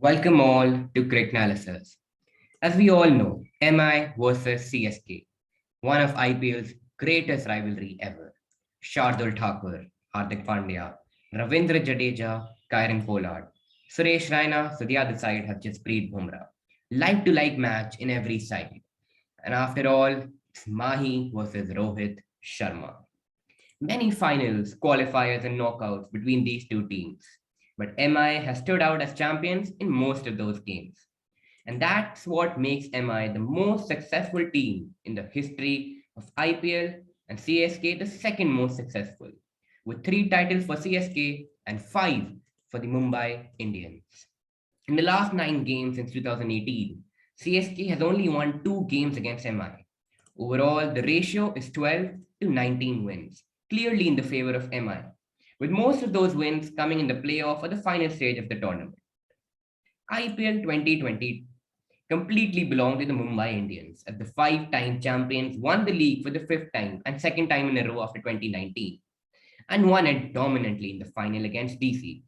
Welcome all to Cricknalysis. As we all know, MI versus CSK, one of IPL's greatest rivalry ever. Shardul Thakur, Hardik Pandya, Ravindra Jadeja, Kieron Pollard, Suresh Raina, so the other side have Jasprit Bumrah. Like-to-like match in every side. And after all, it's Mahi versus Rohit Sharma. Many finals, qualifiers, and knockouts between these two teams. But MI has stood out as champions in most of those games. And that's what makes MI the most successful team in the history of IPL and CSK the second most successful, with 3 titles for CSK and 5 for the Mumbai Indians. In the last 9 games since 2018, CSK has only won 2 games against MI. Overall, the ratio is 12 to 19 wins, clearly in the favor of MI, with most of those wins coming in the playoff or the final stage of the tournament. IPL 2020 completely belonged to the Mumbai Indians, as the 5 time champions won the league for the 5th time and second time in a row after 2019, and won it dominantly in the final against DC.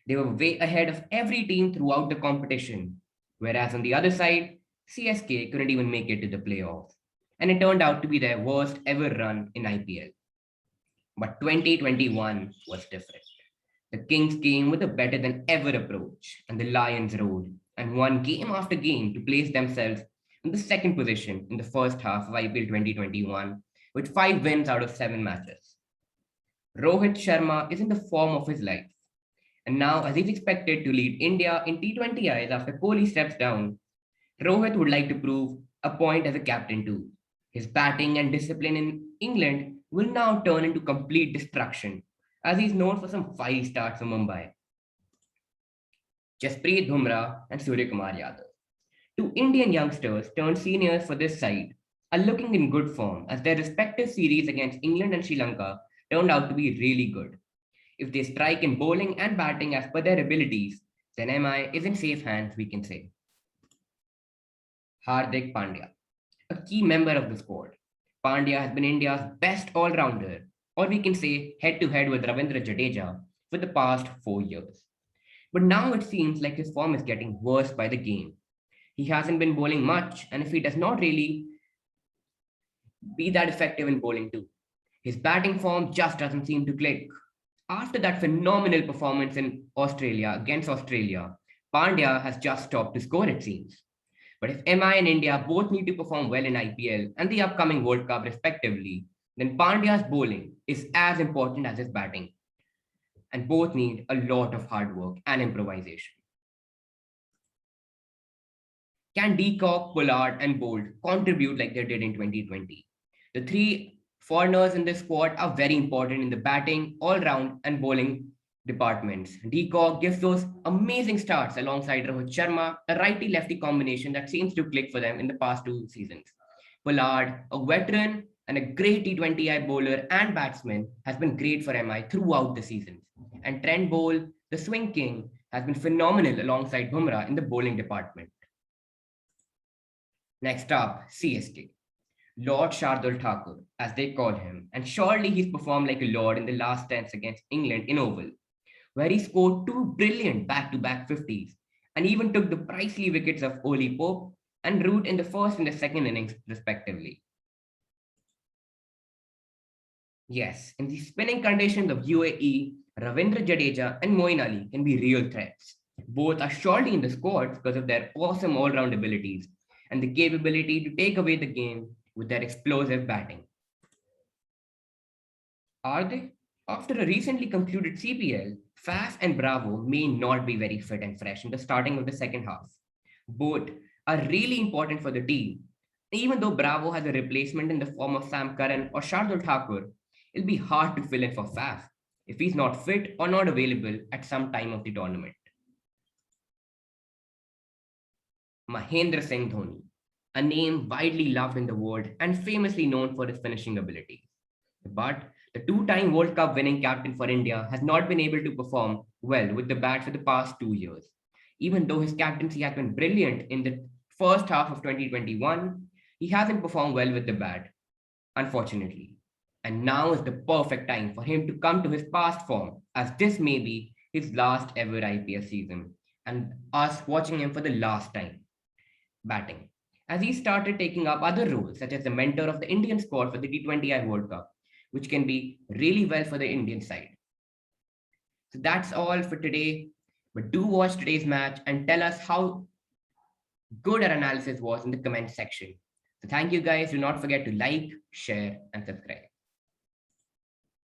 They were way ahead of every team throughout the competition, whereas on the other side, CSK couldn't even make it to the playoffs, and it turned out to be their worst ever run in IPL. But 2021 was different. The Kings came with a better than ever approach, and the Lions rode and won game after game to place themselves in the second position in the first half of IPL 2021 with 5 wins out of 7 matches. Rohit Sharma is in the form of his life, and now, as he's expected to lead India in T20Is after Kohli steps down, Rohit would like to prove a point as a captain too. His batting and discipline in England will now turn into complete destruction, as he's known for some 5 starts for Mumbai. Jasprit Bumrah and Suryakumar Yadav, 2 Indian youngsters turned seniors for this side, are looking in good form as their respective series against England and Sri Lanka turned out to be really good. If they strike in bowling and batting as per their abilities, then MI is in safe hands, we can say. Hardik Pandya, a key member of the squad. Pandya has been India's best all-rounder, or we can say head-to-head with Ravindra Jadeja for the past 4 years. But now it seems like his form is getting worse by the game. He hasn't been bowling much, and if he does not really be that effective in bowling too, his batting form just doesn't seem to click. After that phenomenal performance in Australia against Australia, Pandya has just stopped to score, it seems. But if MI and India both need to perform well in IPL and the upcoming World Cup respectively, then Pandya's bowling is as important as his batting, and both need a lot of hard work and improvisation. Can Deacock, Pollard, and Bolt contribute like they did in 2020? The three foreigners in this squad are very important in the batting, all-round, and bowling departments. Deacock gives those amazing starts alongside Rohit Sharma, a righty-lefty combination that seems to click for them in the past 2 seasons. Pollard, a veteran and a great T20I bowler and batsman, has been great for MI throughout the season. And Trent Bolt, the swing king, has been phenomenal alongside Bumrah in the bowling department. Next up, CSK. Lord Shardul Thakur, as they call him, and surely he's performed like a lord in the last test against England in Oval, where he scored 2 brilliant back-to-back 50s, and even took the pricely wickets of Oli Pope and Root in the first and the second innings, respectively. Yes, in the spinning conditions of UAE, Ravindra Jadeja and Moeen Ali can be real threats. Both are surely in the squad because of their awesome all-round abilities and the capability to take away the game with their explosive batting. Are they? After a recently concluded CPL, Faf and Bravo may not be very fit and fresh in the starting of the second half. Both are really important for the team. Even though Bravo has a replacement in the form of Sam Curran or Shardul Thakur, it'll be hard to fill in for Faf if he's not fit or not available at some time of the tournament. Mahendra Singh Dhoni, a name widely loved in the world and famously known for his finishing ability. But the 2 time World Cup winning captain for India has not been able to perform well with the bat for the past 2 years. Even though his captaincy has been brilliant in the first half of 2021, he hasn't performed well with the bat, unfortunately. And now is the perfect time for him to come to his past form, as this may be his last ever IPL season, and us watching him for the last time batting, as he started taking up other roles such as the mentor of the Indian squad for the T20I World Cup, which can be really well for the Indian side. So that's all for today. But do watch today's match and tell us how good our analysis was in the comment section. So thank you guys. Do not forget to like, share, and subscribe.